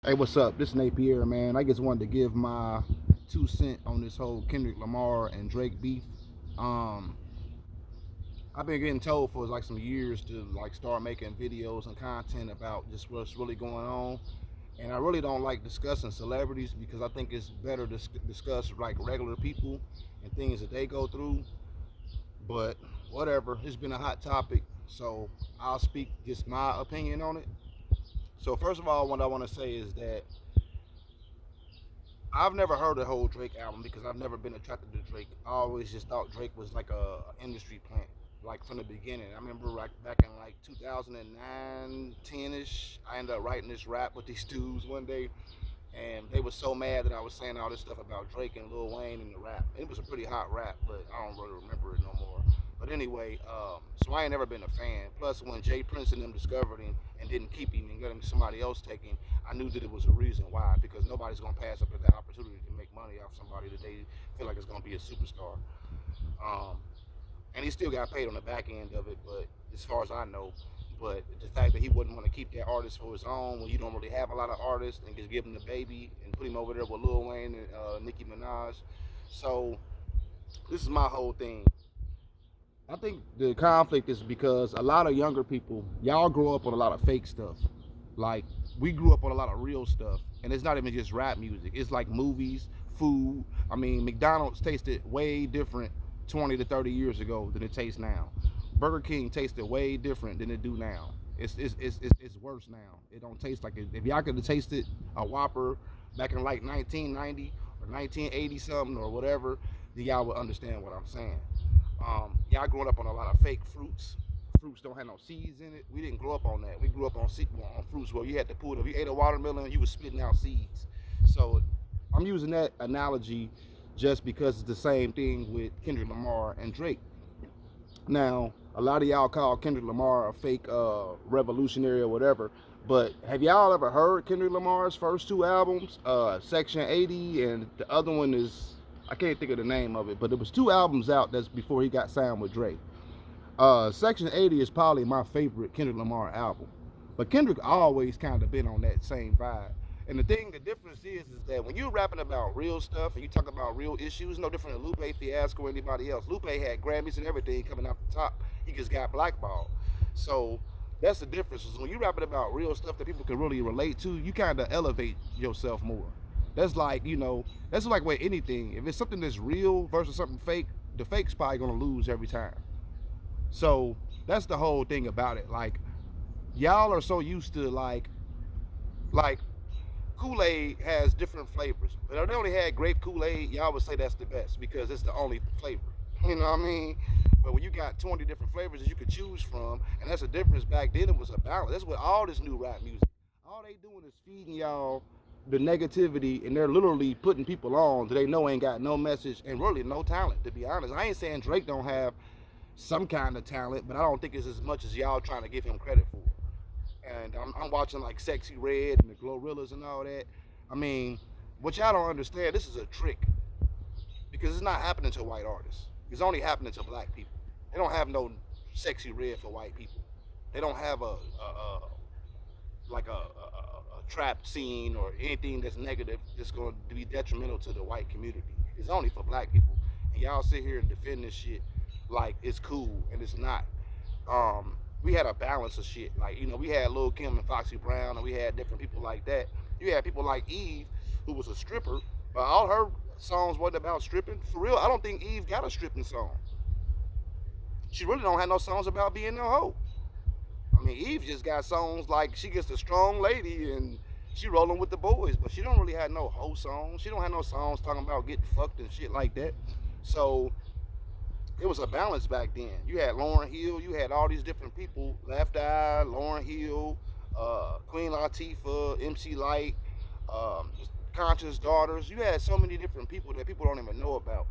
Hey, what's up? This is Napierre, man. I just wanted to give my 2 cents on this whole Kendrick Lamar and Drake beef. Um, I've been getting told for like some years to like start making videos and content about just what's really going on. And I really don't like discussing celebrities because I think it's better to discuss like regular people and things that they go through. But whatever, it's been a hot topic, so I'll speak just my opinion on it. So first of all, what I want to say is that I've never heard the whole Drake album because I've never been attracted to Drake. I always just thought Drake was like a industry plant, like from the beginning. I remember like back in like 2009, 10ish, I ended up writing this rap with these dudes one day, and they were so mad that I was saying all this stuff about Drake and Lil Wayne in the rap. And it was a pretty hot rap, but I don't really remember it no more. But anyway, so I ain't never been a fan. Plus, when Jay Prince and them discovered him and didn't keep him and let him somebody else take him, I knew that it was a reason why. Because nobody's gonna pass up that opportunity to make money off somebody that they feel like is gonna be a superstar. Um, and he still got paid on the back end of it, but as far as I know. But the fact that he wouldn't want to keep that artist for his own when you don't really have a lot of artists and just give him the baby and put him over there with Lil Wayne and Nicki Minaj. So this is my whole thing. I think the conflict is because a lot of younger people, y'all grow up on a lot of fake stuff. Like we grew up on a lot of real stuff, and it's not even just rap music. It's like movies, food. I mean, McDonald's tasted way different 20 to 30 years ago than it tastes now. Burger King tasted way different than it do now. It's worse now. It don't taste like it. If y'all could have tasted a Whopper back in like 1990 or 1980 something or whatever, then y'all would understand what I'm saying. Y'all growing up on a lot of fake fruits. Fruits don't have no seeds in it. We didn't grow up on that. We grew up on fruits where you had to pull it. If you ate a watermelon, you was spitting out seeds. So I'm using that analogy just because it's the same thing with Kendrick Lamar and Drake. Now, a lot of y'all call Kendrick Lamar a fake revolutionary or whatever, but have y'all ever heard Kendrick Lamar's first two albums, Section 80, and the other one is, I can't think of the name of it, but there was two albums out that's before he got signed with Drake. Section 80 is probably my favorite Kendrick Lamar album, but Kendrick always kind of been on that same vibe. And the difference is that when you're rapping about real stuff and you talk about real issues, no different than Lupe Fiasco or anybody else. Lupe had Grammys and everything coming out the top. He just got blackballed. So that's the difference. Is when you're rapping about real stuff that people can really relate to, you kind of elevate yourself more. That's like, that's like with anything. If it's something that's real versus something fake, the fake's probably gonna lose every time. So that's the whole thing about it. Like, y'all are so used to like Kool-Aid has different flavors. But if they only had grape Kool-Aid, y'all would say that's the best because it's the only flavor. You know what I mean? But when you got 20 different flavors that you could choose from, and that's the difference. Back then it was a balance. That's what all this new rap music. All they doing is feeding y'all the negativity, and they're literally putting people on that they know ain't got no message and really no talent, to be honest. I ain't saying Drake don't have some kind of talent, but I don't think it's as much as y'all trying to give him credit for. And I'm watching like Sexy Red and the Glorillaz and all that. I mean, what y'all don't understand, this is a trick because it's not happening to white artists. It's only happening to black people. They don't have no Sexy Red for white people. They don't have a trap scene or anything that's negative that's going to be detrimental to the white community. It's only for black people. And y'all sit here and defend this shit like it's cool, and it's not. We had a balance of shit. Like, we had Lil Kim and Foxy Brown, and we had different people like that. You had people like Eve, who was a stripper, but all her songs wasn't about stripping. For real, I don't think Eve got a stripping song. She really don't have no songs about being no hoe. I mean, Eve just got songs like she gets the strong lady and she rolling with the boys, but she don't really have no hoe songs. She don't have no songs talking about getting fucked and shit like that. So it was a balance back then. You had Lauryn Hill, you had all these different people, Left Eye, Lauryn Hill, Queen Latifah, MC Light, Conscious Daughters. You had so many different people that people don't even know about.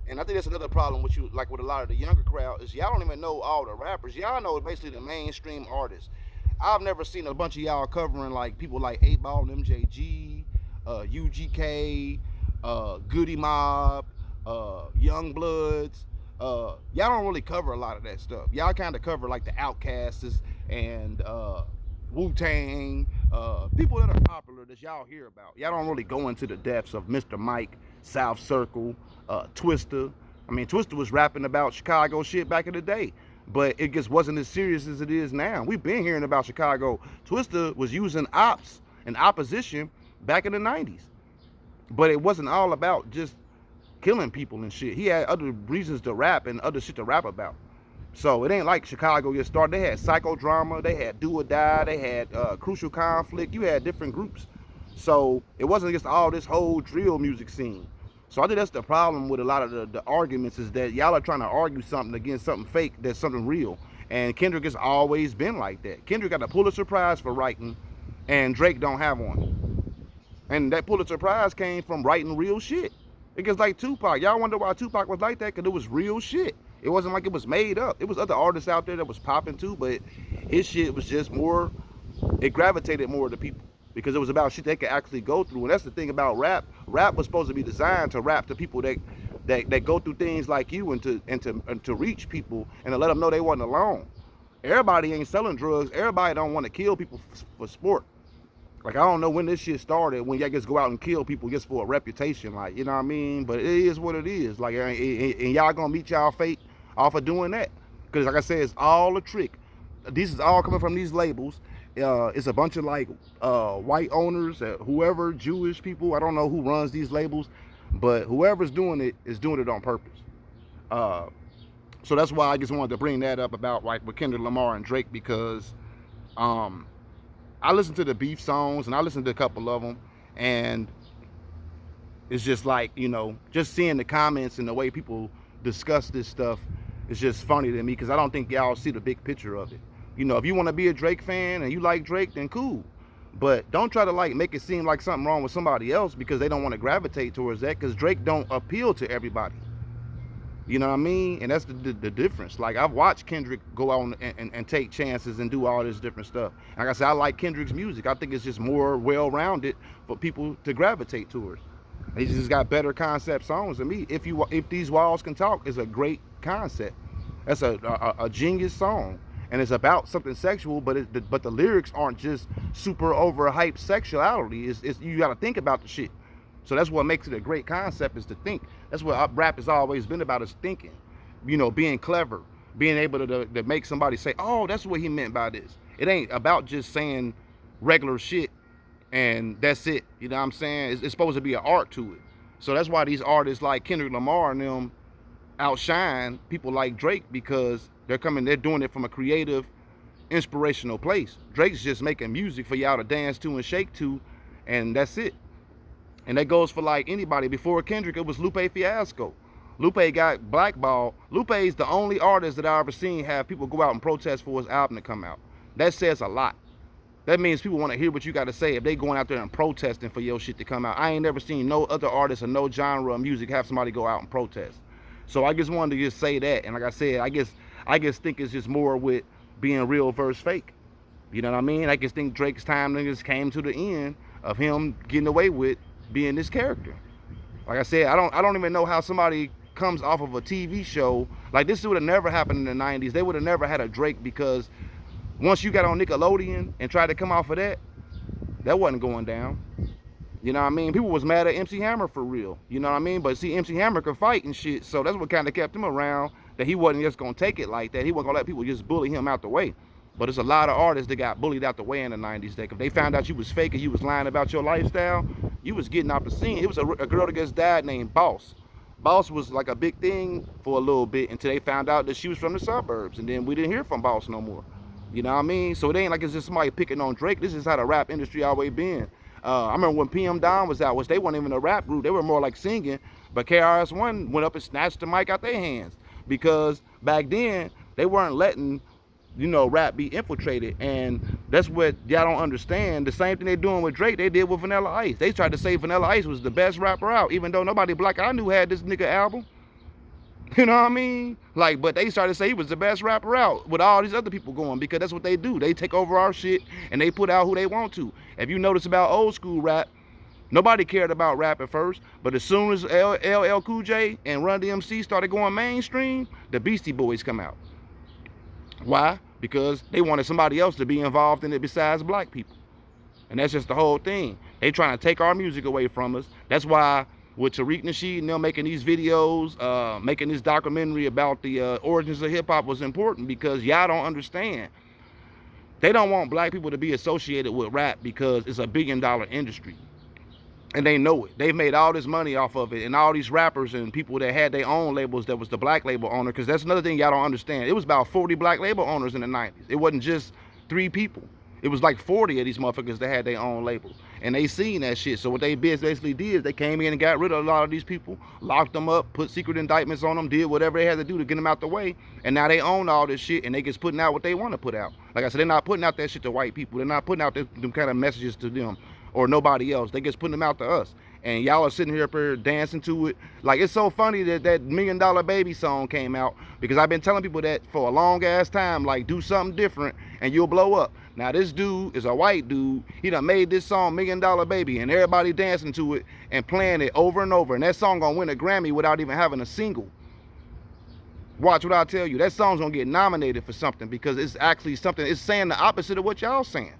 And I think that's another problem with you, like with a lot of the younger crowd, is y'all don't even know all the rappers. Y'all know basically the mainstream artists. I've never seen a bunch of y'all covering like people like 8 Ball and MJG, UGK, Goody Mob, Young Bloods. Y'all don't really cover a lot of that stuff. Y'all kind of cover like the Outcasts and Wu Tang, People that are popular that y'all hear about. Y'all don't really go into the depths of Mr. Mike, South Circle, Twista. I mean, Twista was rapping about Chicago shit back in the day, but it just wasn't as serious as it is now. We've been hearing about Chicago. Twista was using ops and opposition back in the 90s, but it wasn't all about just killing people and shit. He had other reasons to rap and other shit to rap about. So it ain't like Chicago just started. They had psychodrama, they had do or die, they had crucial conflict. You had different groups. So it wasn't just all this whole drill music scene. So I think that's the problem with a lot of the arguments is that y'all are trying to argue something against something fake that's something real. And Kendrick has always been like that. Kendrick got a Pulitzer Prize for writing, and Drake don't have one. And that Pulitzer Prize came from writing real shit. It gets like Tupac. Y'all wonder why Tupac was like that? Because it was real shit. It wasn't like it was made up. It was other artists out there that was popping too, but his shit was just more, it gravitated more to people because it was about shit they could actually go through. And that's the thing about rap. Rap was supposed to be designed to rap to people that go through things like you and to reach people and to let them know they wasn't alone. Everybody ain't selling drugs. Everybody don't want to kill people for sport. Like, I don't know when this shit started, when y'all just go out and kill people just for a reputation, like, you know what I mean? But it is what it is. Like, and y'all gonna meet y'all fate off of doing that. Because, like I said, it's all a trick. This is all coming from these labels. It's a bunch of, like, white owners, whoever, Jewish people. I don't know who runs these labels. But whoever's doing it is doing it on purpose. So that's why I just wanted to bring that up about, like, with Kendrick Lamar and Drake, because I listened to the beef songs and I listened to a couple of them, and it's just like, you know, just seeing the comments and the way people discuss this stuff is just funny to me because I don't think y'all see the big picture of it. You know, if you want to be a Drake fan and you like Drake, then cool. But don't try to like make it seem like something wrong with somebody else because they don't want to gravitate towards that, because Drake don't appeal to everybody. You know what I mean? And that's the difference. Like, I've watched Kendrick go out and take chances and do all this different stuff. Like I said, I like Kendrick's music. I think it's just more well-rounded for people to gravitate towards. He's just got better concept songs than me. If These Walls Can Talk is a great concept. That's a genius song. And it's about something sexual, but the lyrics aren't just super overhyped sexuality. You got to think about the shit. So that's what makes it a great concept, is to think. That's what rap has always been about, is thinking. You know, being clever, being able to make somebody say, oh, that's what he meant by this. It ain't about just saying regular shit and that's it. You know what I'm saying? It's supposed to be an art to it. So that's why these artists like Kendrick Lamar and them outshine people like Drake, because they're doing it from a creative, inspirational place. Drake's just making music for y'all to dance to and shake to, and that's it. And that goes for like anybody. Before Kendrick, it was Lupe Fiasco. Lupe got blackballed. Lupe is the only artist that I ever seen have people go out and protest for his album to come out. That says a lot. That means people want to hear what you got to say if they going out there and protesting for your shit to come out. I ain't never seen no other artist or no genre of music have somebody go out and protest. So I just wanted to just say that. And like I said, I guess think it's just more with being real versus fake. You know what I mean? I just think Drake's time just came to the end of him getting away with being this character. Like I said, I don't even know how somebody comes off of a TV show. Like, this would have never happened in the 90s. They would have never had a Drake, because once you got on Nickelodeon and tried to come off of that wasn't going down. You know what I mean? People was mad at MC Hammer for real. You know what I mean? But see, MC Hammer could fight and shit, so that's what kind of kept him around, that he wasn't just going to take it like that. He wasn't going to let people just bully him out the way. But there's a lot of artists that got bullied out the way in the 90s. That if they found out you was fake and you was lying about your lifestyle, you was getting off the scene. It was a girl that just died named Boss. Boss was like a big thing for a little bit until they found out that she was from the suburbs. And then we didn't hear from Boss no more. You know what I mean? So it ain't like it's just somebody picking on Drake. This is how the rap industry always been. I remember when PM Dawn was out, which they weren't even a rap group. They were more like singing. But KRS-One went up and snatched the mic out their hands. Because back then, they weren't letting, you know, rap be infiltrated. And that's what y'all don't understand. The same thing they doing with Drake, they did with Vanilla Ice. They tried to say Vanilla Ice was the best rapper out, even though nobody black I knew had this nigga album. You know what I mean? Like, but they started to say he was the best rapper out with all these other people going, because that's what they do. They take over our shit and they put out who they want to. If you notice about old school rap, nobody cared about rap at first, but as soon as LL Cool J and Run DMC started going mainstream, the Beastie Boys come out. Why? Because they wanted somebody else to be involved in it besides black people. And that's just the whole thing. They trying to take our music away from us. That's why with Tariq Nasheed and them making these videos, making this documentary about the origins of hip hop was important because y'all don't understand. They don't want black people to be associated with rap because it's a billion-dollar industry. And they know it. They've made all this money off of it, and all these rappers and people that had their own labels that was the black label owner, because that's another thing y'all don't understand. It was about 40 black label owners in the 90s. It wasn't just 3 people. It was like 40 of these motherfuckers that had their own label. And they seen that shit. So what they basically did is they came in and got rid of a lot of these people, locked them up, put secret indictments on them, did whatever they had to do to get them out the way. And now they own all this shit and they just putting out what they want to put out. Like I said, they're not putting out that shit to white people. They're not putting out them kind of messages to them or nobody else. They just putting them out to us. And y'all are sitting here up here dancing to it. Like, it's so funny that that $1 Million Baby song came out, because I've been telling people that for a long ass time, like, do something different and you'll blow up. Now this dude is a white dude. He done made this song $1 Million Baby and everybody dancing to it and playing it over and over. And that song gonna win a Grammy without even having a single. Watch what I tell you. That song's gonna get nominated for something because it's actually something, it's saying the opposite of what y'all saying.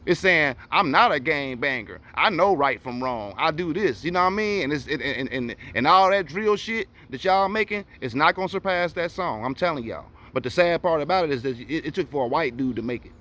It's saying, I'm not a gang banger. I know right from wrong. I do this, you know what I mean? And all that drill shit that y'all making is not gonna surpass that song. I'm telling y'all. But the sad part about it is that it took for a white dude to make it.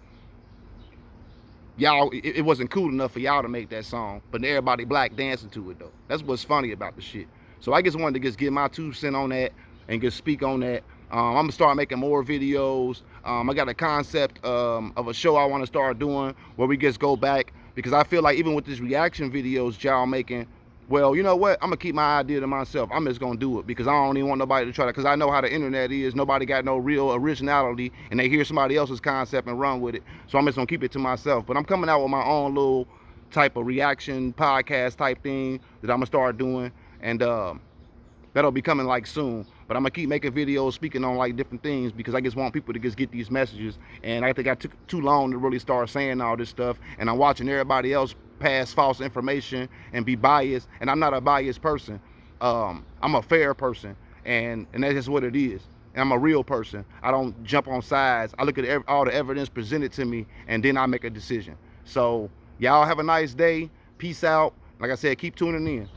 Y'all, it wasn't cool enough for y'all to make that song, but everybody black dancing to it though. That's what's funny about the shit. So I just wanted to just get my 2 cents on that and just speak on that. I'm gonna start making more videos. I got a concept of a show I want to start doing where we just go back, because I feel like even with these reaction videos y'all making, well, you know what? I'm gonna keep my idea to myself. I'm just gonna do it because I don't even want nobody to try to, because I know how the internet is. Nobody got no real originality and they hear somebody else's concept and run with it. So I'm just gonna keep it to myself. But I'm coming out with my own little type of reaction podcast type thing that I'm gonna start doing, and that'll be coming like soon. But I'm gonna keep making videos speaking on like different things because I just want people to just get these messages. And I think I took too long to really start saying all this stuff, and I'm watching everybody else pass false information and be biased, and I'm not a biased person. I'm a fair person, and that's just what it is. And I'm a real person. I don't jump on sides. I look at all the evidence presented to me, and then I make a decision. So y'all have a nice day. Peace out. Like I said, keep tuning in.